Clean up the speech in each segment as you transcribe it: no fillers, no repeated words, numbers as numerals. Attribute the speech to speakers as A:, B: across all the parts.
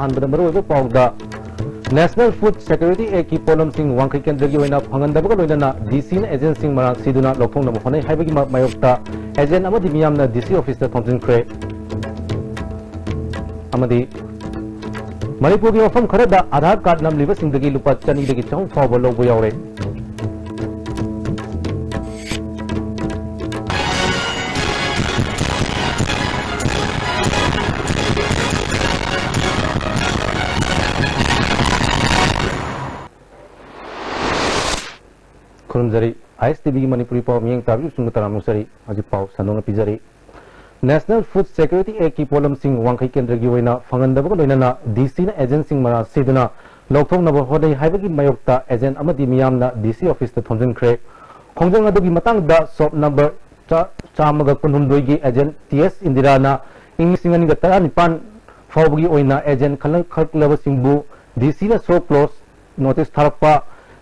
A: अहमद मरोब पाउदा national food security act की पोलम सिंह वांखै केंद्र की ओइना फंगनदबग लोइना डीसी न एजेंट सिंह मरा सिदुना लोखोंग होने हाइबगी मायोक्ता एजेंट अमदि मियामना डीसी ऑफिस ता थोंजिनख्रे अमदि मणिपुर की मफम खरदा आधार कार्ड नमलिबा सिंहदगी लुपा चनीदगी चौं फावबा लौबा यावरे खुरमजरी ISTV की मणिपुरी पाव मियंग ताबी सुंग तरामुसरी अजित पाव सनोंग पिजरी नेशनल फूड सिक्योरिटी एक्ट की पोलम सिंह वांखै केंद्र की ओइना फंगनदबग लोइना डीसी न एजेंट सिंह मरा सिदुना लौथोंगनब होनै हाइबगी मायोक्ता एजेंट अमदि मियामना डीसी ऑफिस ता थोंजिनख्रे खोंजंग अदुगी मतंगदा शॉप नंबर 419 की एजेंट TS इंदिराना इंग्लिसिंगनी ग 19 फावबगी ओइना एजेंट खलखलब सिंहबु डीसी न सो क्लोज नोटिस थारपा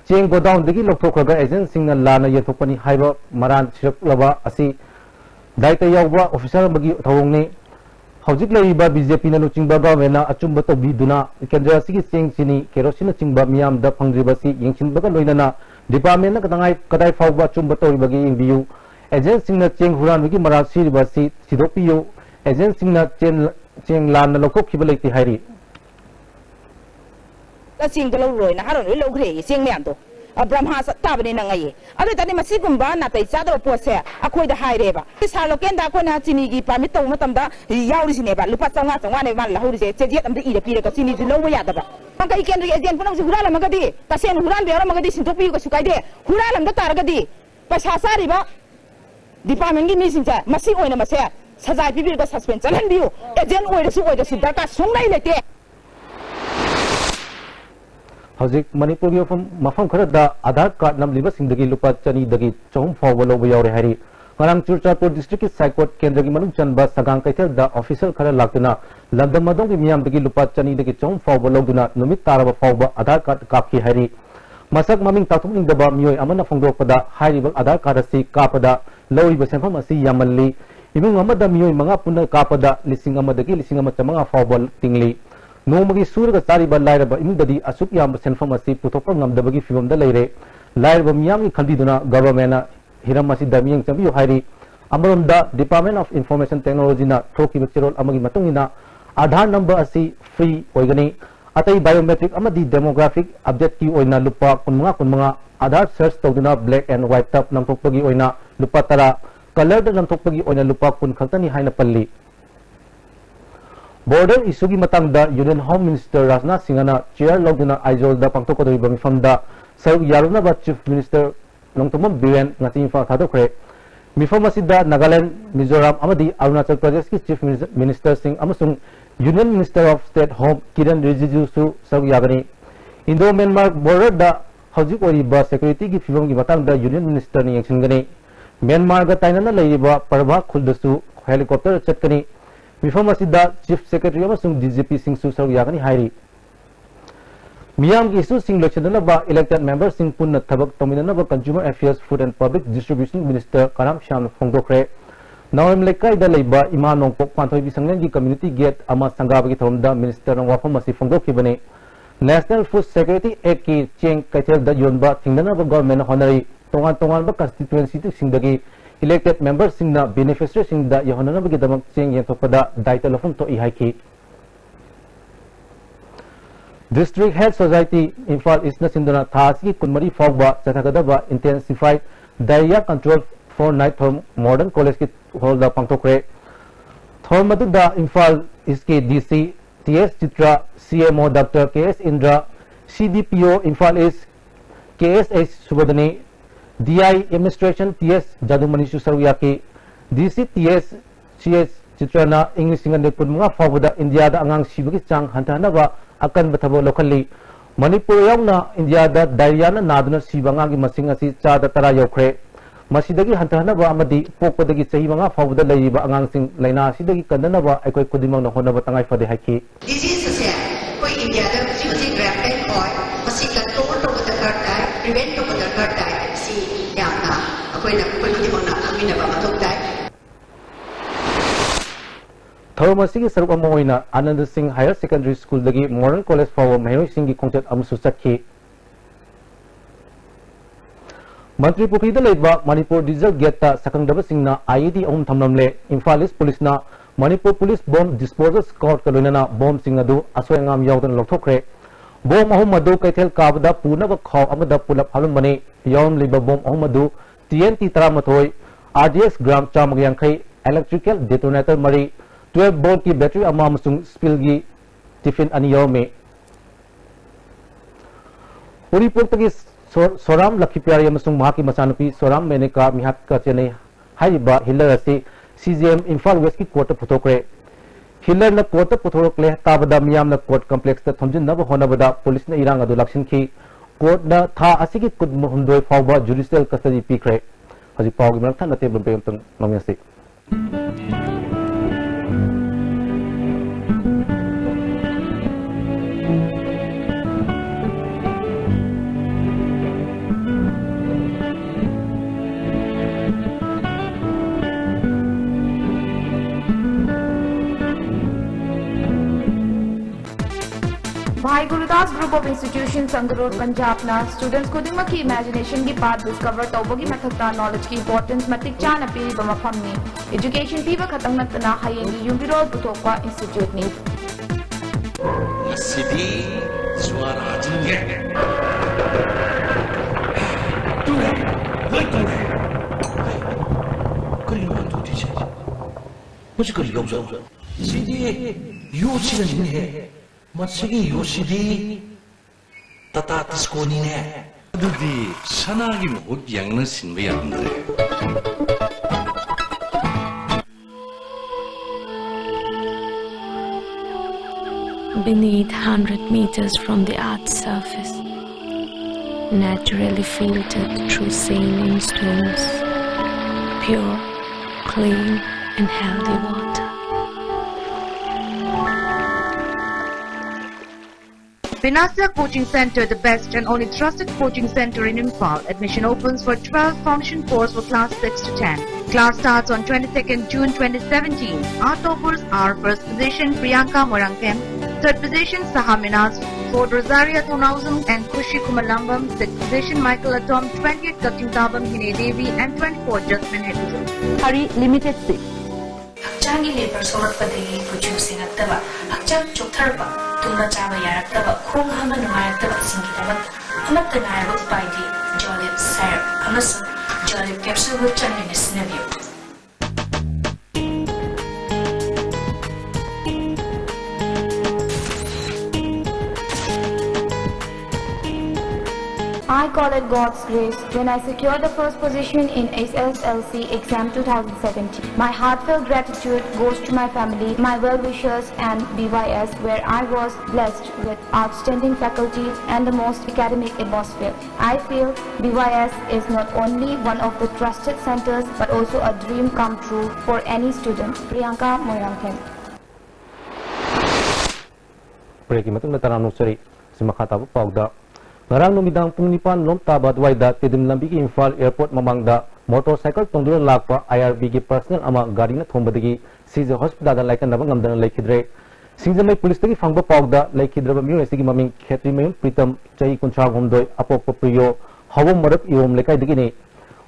A: चेंग गोडाउन दगी लौथोखरगा एजेंट सिंह लाना येथोपनी हाइबा मरान सिरकलबा असी दायित्व यावबा ऑफिसर बगी थौंगने हौजिक लैबा बीजेपी न लुचिंगबा गवर्नमेंट अचुंब तौबीदुना केंद्र असिगी चेंग चिनी केरोसिन चिंगबा मियाम द फंगद्रिबसी यंगसिनबगा लोइनना डिपार्टमेंट न कदांगाय कदाय फावबा अचुंब तौरिबगी इंबियु एजेंट सिंह न चेंग हुरानबगी मरा सिरिबसी सिदोपियु एजेंट सिंह न चेंग लान लौथोखिबा लैति हाइरि
B: चेंग लौरोयना हारोन लौग्रे चेंग म्यामदो ब्रह्मा ताबने नंगाई अदु तनि मसिगुंबा नातै चादो पोसे अखोइदा हाइरेबा सा लोकेंदा अखोना चिनीगी पामिट तौ मतमदा याउरिसिनेबा लुपा चंगा चंगा ने मान लाहुरिसे चेजेट अमदि इरे पिरेगा चिनी जु लौबा यादबा पंkai केंद्र के एजेंट पुनम हुराल मगदी तसेन हुराल बेर मगदी सिंथोपि को सुकाइदे हुराल अमदा तारगदी पैसा सारिबा डिपार्टमेंट की मिसिंचा मसि ओइना मसे सजाय पिबिरगा सस्पेंड चलहनबियु एजेंट ओइरसु ओइदसु दरका सोंनाय लेते हौजिक मणिपुर की मफम खरदा आधार कार्ड नमलिबा सिंहदगी लुपा चनीदगी चौम फावबा लौबा यावरे हाइरि ngरang चुरचापुर डिस्ट्रिक्ट की साइकोट केंद्र की मनुंग चनबा सगांग कैथेल दा ऑफिसर खरा लाक्तुना लंदम मदों की मियामदगी लुपा चनीदगी चौम फावबा लौदुना नुमित तारबा फावबा आधार कार्ड कापकी हाइरि मसक ममिंग ताथुनिंगदबा मियोय अमना फोंदोकपदा हाइरिबा आधार कार्ड असि कापदा लौरिबा सेंफम असि यामल्ली इमुंग अमदा मियोय मंगा पुना कापदा लिसिंग अमदगी लिसिंग अमा चमंगा फावबा तिंगली नोमगी सूरग चारिबा लाइरबा इमुंगददी असुक याम सेंफम असि पुथोपा ngamdabagi फिवमदा लेरे लाइरबा मियामगी खलबिदुना गवर्नमेंट हिरम असि दमियंग चबियो हाइरि अमरोमदा डिपार्टमेंट ऑफ इंफॉर्मेशन टेक्नोलॉजी ना थोकिबा चिरोल अमगी मतुंगिना आधार नंबर असि फ्री ओइगनी अतई बायोमेट्रिक अमदी डेमोग्राफिक अपडेट की ओइना लुपा 15 आधार सर्च तौदुना ब्लैक एंड व्हाइट टप नमथोकपगी ओइना लुपा 10 कलर नमथोकपगी ओइना लुपा 10 खलतनी हाइना पल्ली बॉर्डर इशू की मतंगदा यूनियन होम मिनिस्टर राजनाथ सिंहना चेयर लौदुना आइजोलदा पांगथोकदोरिबा मिफमदा सरुक यारुनबा chief minister Nongthombam villain ngasi imphal thadokre mifam asida Nagaland Mizoram amadi Arunachal Pradesh ki chief minister sing amasung union minister of state home Kiran Rijiju su saruk yagani Indo Myanmar border da hojik oriba security ki phibam ki matangda union minister ni yengsingani Myanmar ga tainana leiba Parba khuldasu helicopter chatkani mifam asida chief secretary amasung DGP sing su saruk yagani hairi मियाम की issue Singh लोचनबा elected member Singh पुन थबक तमिननबा consumer affairs food and public distribution minister Karam Shyam फोंदोखरे नवम लेकाइदा लेबा इमा नोंपोक पांथोई बिसंगन की कम्युनिटी गेट अमा संगाबगी थोमदा मिनिस्टर वाफम असि फोंदोखिबने नेशनल फूड सिक्योरिटी एक्ट की चेंग कैथेल द योनबा थिंगनबा गवर्नमेंट होनरी तोंगान तोंगान कंस्टिट्युएंसी सिंहदगी इलेक्टेड मेंबर सिंहना बेनिफिशियरी सिंहदा यहोननबगी दमक चेंग येथोपदा दायित्व लफम तो इहाइकी District Health Society Imphal East Nasindana Thasi Kunmari Fogba Chathagadaba Intensified Diarrhea Control for Night Thorm Modern College ki holda pangthokre Thormaduda Imphal iski DC TS Chitra CMO Dr. KS Indra CDPO Imphal East KSH Subodani DI Administration TS Jadumani Susaruyaki DC TS CS Chitrana English Singan Punmunga Fogda India da angang sibagi chang hantanaba akan bathabo locally Manipur yauna India da diarrhea na naduna sibanga gi masing asi cha da tara yokre masidagi hantana ba amadi pokpodagi chahi manga fawda leiba angang sing laina sidagi kandana ba aikoi kudimang na hona ba tangai fade haki
C: disease ase koi India da using rapid or masi control to the karta prevent to the karta si yamna akoi na koi kudimang na amina ba matok dai
B: थौरम असिगी सरुक अमा ओइना Anand Singh higher secondary school दगी modern college फाव महरोई सिंह खोंचत अमसु चटखी मंत्री पुखरी लेबा मणिपुर डिजिटल गेट सकंगदब सिंहना आईडी अहम थमनमले इम्फाल ईस्ट पुलिसना Manipur police bomb disposal squad का लोइनना बॉम्ब सिंह अदु असोयंगाम यावदन लौथोखरे बॉम्ब अहम अदु कैथेल काबदा पुनब खाव अमदा पुलप हालमबने यावम लेबा बॉम्ब अहम अदु TNT 13 RDX ग्राम चामग यांखै इलेक्ट्रिकल डेटोनेटर मरी 12 वोल्ट की बैटरी अमा अमसुंग स्पिल की टिफिन अनि यावमे उरीपुर तगी सोराम लखीप्यारी अमसुंग महाकी मचानुपी सोराम मेनेका मिहाक का चेने हाइबा हिलर असी CGM इम्फाल वेस्ट की कोर्ट पुथोकरे हिलर न कोर्ट पुथोरकले ताबदा मियाम न कोर्ट कॉम्प्लेक्स त थमजिन नब होनबदा पुलिस न इरांग अदु लक्षिनखी कोर्ट न था असिगी कुद हुंदोय फावबा जुडिशियल कस्टडी पीखरे हजि पावगी मरथा नते बंपे तम नमियासी
D: Bhai Gurudas group of institution Sangrur Punjab ना स्टूडेंट्स खुदिमक की इमेजिनेशन की पाथ डिस्कवर तौबगी मथक्ता नॉलेज की इंपॉर्टेंस मतिक चाना पीरिबा मफमनी एजुकेशन पीबा खतंग नतना हयेंगी युंबिरोल पुथोकवा इंस्टीट्यूट नी
E: सिटी स्वराजंगे तुरे तुरे करी मान तो टीचर मुझे करी योजो सिटी योचिरन है मत्सगी योशिदी तता तिस्कोनी ने अदुदी सनागी मुहुत Yangon सिनबे यामदरे
F: Beneath 100 meters from the Earth's surface, naturally filtered through saline stones, pure, clean and healthy water.
G: Vinasya Coaching Center, the best and only trusted coaching center in Imphal. Admission opens for 12 function course for class 6 to 10. Class starts on 22nd June 2017. Our toppers are first position Priyanka Morangkem, third position Saha Minas, fourth Rosaria Thonausen and Kushi Kumalambam, sixth position Michael Atom, 20th Katintabam Hine Devi and 24th Jasmine Hedison.
D: Hari limited से
H: हक्चांगी labour सोरकपदगी पुजुसिंग अत्तबा हक्चांग चोथरबा Tunga चाबा यारक्तबा खोंग हमा नुमायक्तबा सिंगिदबा अमत्त नायबा उपायदि जॉलिब सैर अमसुंग जॉलिब capsule चन्निने सिनेबियो
D: I call it God's grace when I secured the first position in SSLC exam 2017. My heartfelt gratitude goes to my family, my well-wishers and BYS, where I was blessed with outstanding faculty and the most academic atmosphere. I feel BYS is not only one of the trusted centers but also a dream come true for any student. Priyanka Moirangkhem.
B: Breaking matung na taranong sari si makatabo pagda ngarang numidang pung nipan lom taba dwaida tidim lambi ki Imphal airport mamangda motorcycle tongdura lakpa IRB ki personal ama gari na thombadagi size hospital da laikan nabang ngamdana laikidre singjamai police tagi fangba pagda laikidraba miyo esigi maming khetri mayum pritam chai kuncha gomdoi apok priyo hawom marak iom lekai dagi ne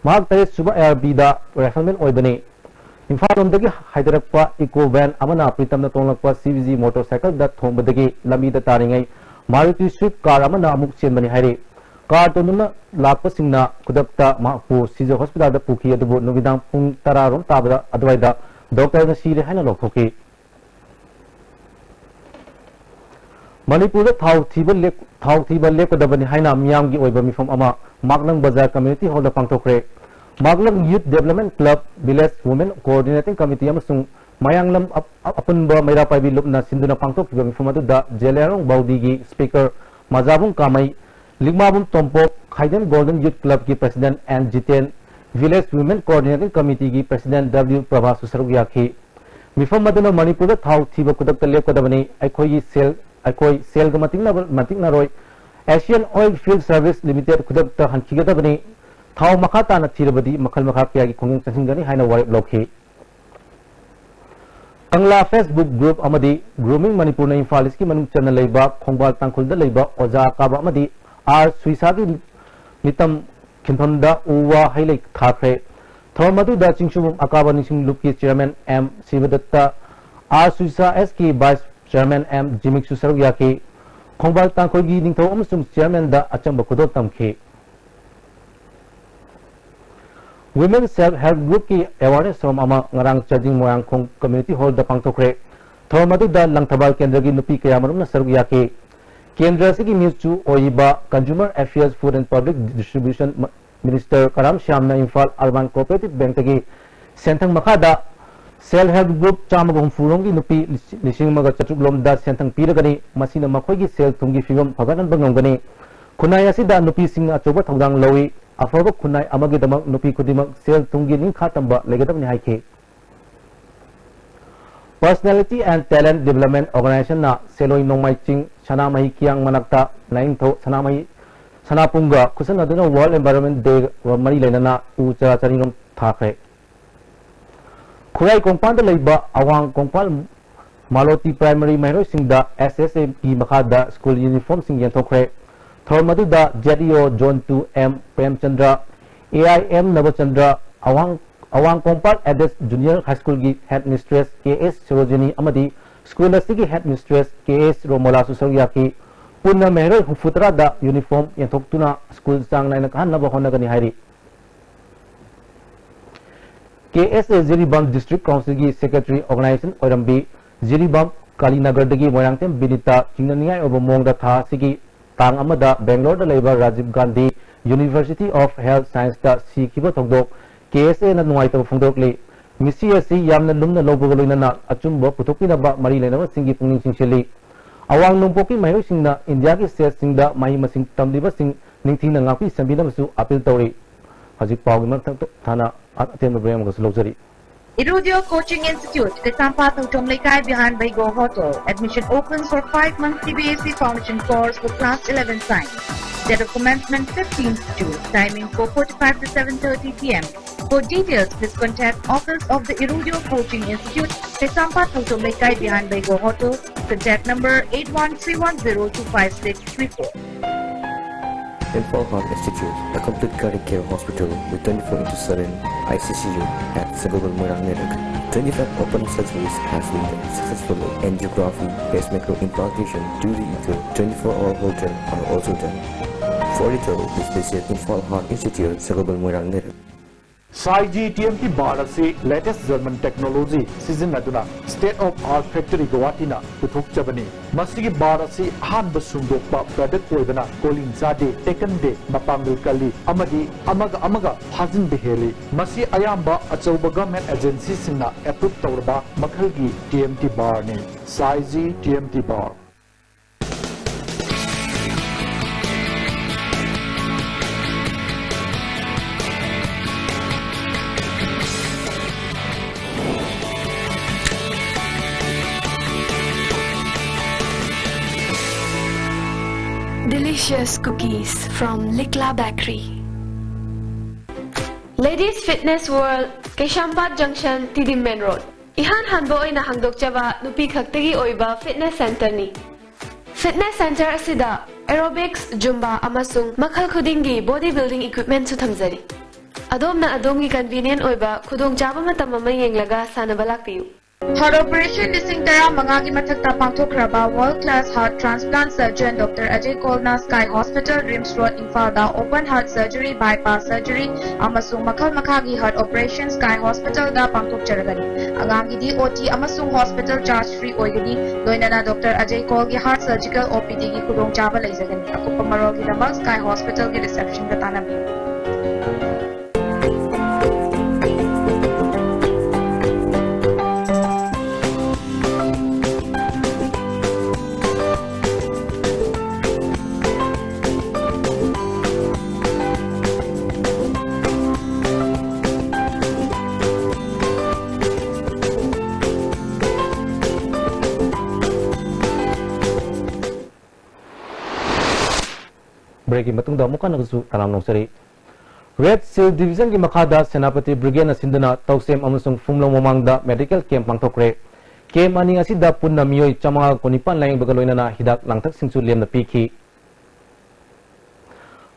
B: mag tare suba IRB da rifleman oibane Imphal lomdagi haidarakpa eco van amana pritam na tonglakpa CVG motorcycle da thombadagi lambi da taringai Maruti Swift car amana amuk chenbani haire car tonuna lakpa singna kudakta mapu sijo hospital da pukhi adubu nuvidang pung tararom tabada adwaida doctor na sire haina lokhoki Manipur da thau thiba lek kodabani haina miyam gi oiba mifam ama Maglang Bazar Community Hall da pangtokre Maglang Youth Development Club Village Women Coordinating Committee amasung Mayanglam apunba mayra paibi lupna sinduna pangtok kiba mifamadu da Jelerong Baudigi Speaker Mazabung Kamai Ligmabum Tompok Khaidan Golden Youth Club ki President and Jiten Village Women Coordinating Committee ki President W Prabha Susarugiyaki Mifamaduna Manipur da thau thiba kudakta lep kadabani aikoi sel ga mating naroi Asian Oil Field Service Limited kudakta hankigadabani thau makata na thirabadi makhal makha kya ki khonging chansingani haina warep lokhi Angla Facebook group amadi grooming Manipur na Imphal East ki manung chana leiba khongbal tangkhul da leiba oja kaba amadi ar suisa gi mitam khinpham da uwa hailei thakre thormadu da chingchum akaba nising loop ki chairman M Sivadatta ar suisa S ki vice chairman M Jimik Susaru yaki khongbal tangkhul gi ningtho amsung chairman da achamba kudot tamkhe Women Self-Help Group ki awareness from ama ngarang charging moyang khong community hall da pangthokre thormadu da langthabal kendra gi nupi kaya marum na saruk yake kendra se gi news chu oiba Consumer Affairs Food and Public Distribution Minister Karam Shyamna Imphal Urban Cooperative Bank gi senthang makhada Self-Help Group chamagom furong gi nupi lising maga chatruk lom da senthang piragani masina makhoi gi sel thum gi figam phaganan bangongani khunai asida nupi sing achoba thongdang lawi afaba khunai amagi damak nupi kudimak sel thungi ning khatamba legadam ni haike Personality and Talent Development Organization na seloi nongmai ching sanamai kiang manakta naing tho sanamai sanapunga kusan aduna World Environment Day mari lenana ucha charingam thakre Khurai kongpan da leiba awang kongpan Maloti Primary Mahiro Singda SSA ki makhada school uniform sing yenthokre Thormadu da JDO John 2M Premchandra AIM Navachandra Awang Kongpal Ades Junior High School gi Headmistress KS Sarojini Amadi School Asigi Headmistress KS Romola Susaryaki Punna Mehro Hufutra da uniform Yantoktuna School Sang Naina Kahan Nava Honagani Hari KS Ziribam District Council gi Secretary Organization Orambi Ziribam Kalinagar dagi Moyangtem Binita Chingnaniyai Obamong da Tha Sigi Tang amada Bangalore da leiba Rajiv Gandhi University of Health Science da sikiba thongdok KSA na nuai ta phongdokli misi asi yamna lumna lobogoloina na achumba puthokina ba mari lenaba singi pungning singcheli awang nongpoki mayo singna India ki state singda mahi masing tamliba sing ningthing na ngapi sambina masu appeal tori hajik pawgi mak thana atem brem gas lojari
G: Irudio Coaching Institute, Kasampa Tomlekai behind Baigo Hotel. Admission opens for 5 months CBSE Foundation course for class 11 science. Date of commencement 15th June. Timing 4:45 to 7:30 p.m. For details, please contact Office of the Irudio Coaching Institute, Kasampa Tomlekai behind Baigo Hotel. Contact number 8131025634.
I: Imphal Heart Institute, a complete cardiac care hospital with 24/7 ICCU at Suburban Moirang Network. 25 open surgeries has been done successfully. Angiography, pacemaker implantation, 2D ether, 24-hour Holter are also done. For details, please visit Imphal Heart Institute, Suburban Moirang Network.
J: Saiji TMT bar ase latest German technology season aduna state of art factory Guwahati na puthok chabani masigi bar ase ahanba sungdokpa product oibana cooling jade taken day mapangul kali amadi amaga phajin beheli masi ayamba achauba government agency singna approve tawrba makhalgi TMT bar ne Saiji TMT bar
F: Delicious cookies from Likla Bakery. Ladies Fitness World, Keshampat Junction, Tidim Main Road. Ihan hanbo oina hangdok chaba nupi khaktagi oiba fitness center ni. Fitness center asida aerobics, zumba amasung makhal khudingi bodybuilding equipment su thamjari. Adomna adomgi convenient oiba khudong chaba matam ama yenglaga sanaba lakpiyu.
G: Heart operation listing tara mangagi mathakta pangthokraba world class heart transplant surgeon Dr. Ajay Kolna Sky Hospital Rims Road Imphal da open heart surgery bypass surgery amasung makhal makhagi heart operation Sky Hospital da pangthokcharagani angamgi di OT amasung hospital charge free oigani loinana Dr. Ajay Kol gi heart surgical OPD gi khudong chaba leijagani akupa marol gi damak Sky Hospital gi reception da tanabi
B: breaking matung da muka nagsu talam nongsari Red Seal Division ki makhada Senapati Brigade na sindana Tausem amasung Fumlong mamang da medical camp pangthokre kem ani asida punna mioi chama konipan laing bagaloina na hidak langthak singsu lemna pikhi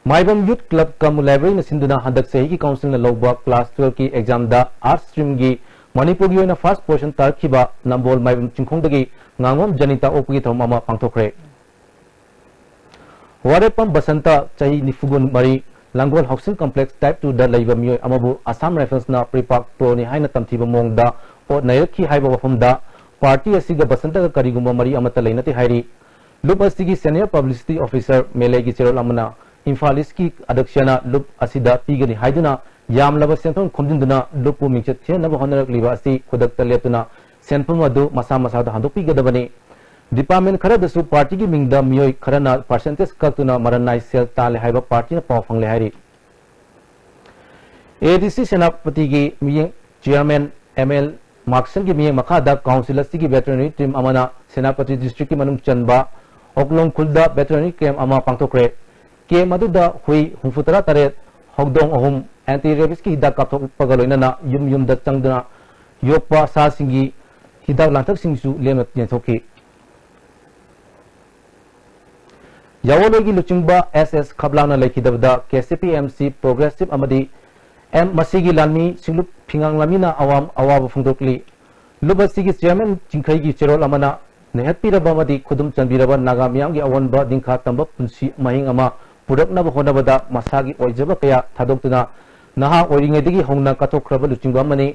B: Maibam Youth Club kam library na sinduna handak sehi ki council na lawba class 12 ki exam da art stream gi Manipur gi na first portion tarkhiba nambol Maibam chingkhong dagi ngangom janita opgi thom ama pangthokre Warepam Basanta chahi nifugun mari Langol Housing Complex Type 2 da laiba mioi amabu Assam Rifles na Prepark Pro ni haina tamthiba mong da o nairakhi haiba wafam da party asiga Basanta ka karigumba mari amata lainati hairi Lup asigi senior publicity officer Melegi Cherol amana Infalis ki adakshana lup asida pigani haiduna yamlaba senthon khomjinduna lupu mingchet chenaba honarak liba asi khodak taletuna senphum adu masa masa da handok pigadabani department khara dasu party gi mingda mioi kharana percentage kaktuna maranai sel tale haiba party na paw phangle hairi ADC senapati gi miyeng chairman ML Markson gi miyeng makha da council asigi veterinary team amana senapati district ki manung chanba oklong khulda veterinary camp ama pangthokre ke maduda hui humfutara taret hogdong ahum anti rabies ki hidak kapthok pagaloina na yum da changduna yokpa sa singi hidak lanthak singsu lemat yenthokki Yawologi luchingba SS khablana lekhidabda KCPMC progressive amadi M masigi lami singlup phingang lamina awam awabu phungdokli lubasigi chairman chingkhai gi cherol amana nehatpiraba amadi khudum chanbiraba naga miyam gi awanba dingkha tamba punsi mahing ama puraknaba honabada masagi oijaba kaya thadokuna naha oiringedigi hongna katokhraba luchingba mani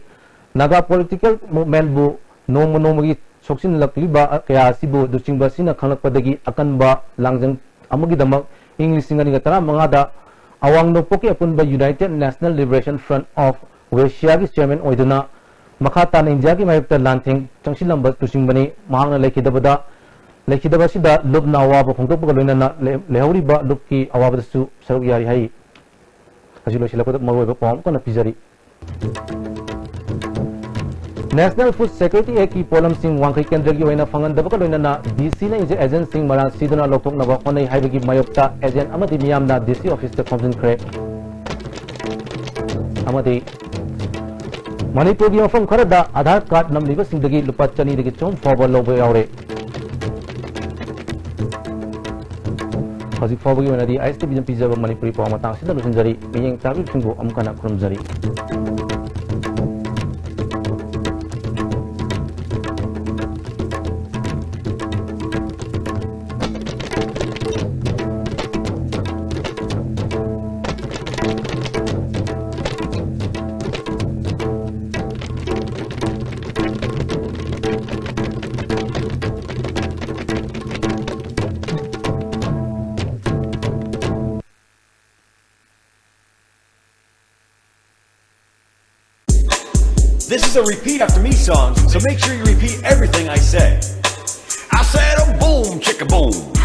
B: naga political movement bu nomogi soksin lakliba kaya sibu luchingba sina khanglakpadagi akanba langjang amagi damak English singani gatara mangada awang nopoki apunba United National Liberation Front of West Asia gi chairman oiduna makhata na India gi mayapta lanthing changsilamba luchingbani mahangna lekhidaba sida lubna awaba phongtokpa loina na lehori ba lubki awaba su saruk yari hai asilo silapata maroi ba pom kana pizari National Food Security Act ki polam sing wangkai kendra gi waina phangan daba loina na DC na inje agent sing mara sidana lokthok na ba khonai haibagi mayokta agent amadi miyam na DC office ta complaint kre amadi Manipur gi mafam kharada Aadhaar card namliba singdagi lupa chani dagi chom forward lobe yaure Haji Fawagi wanadi IST bijam pijaba Manipuri paw matang sida lusinjari miyeng tabi singbo amkana kurumjari
K: This is a repeat after me song, so make sure you repeat everything I say. I said a boom, chicka boom.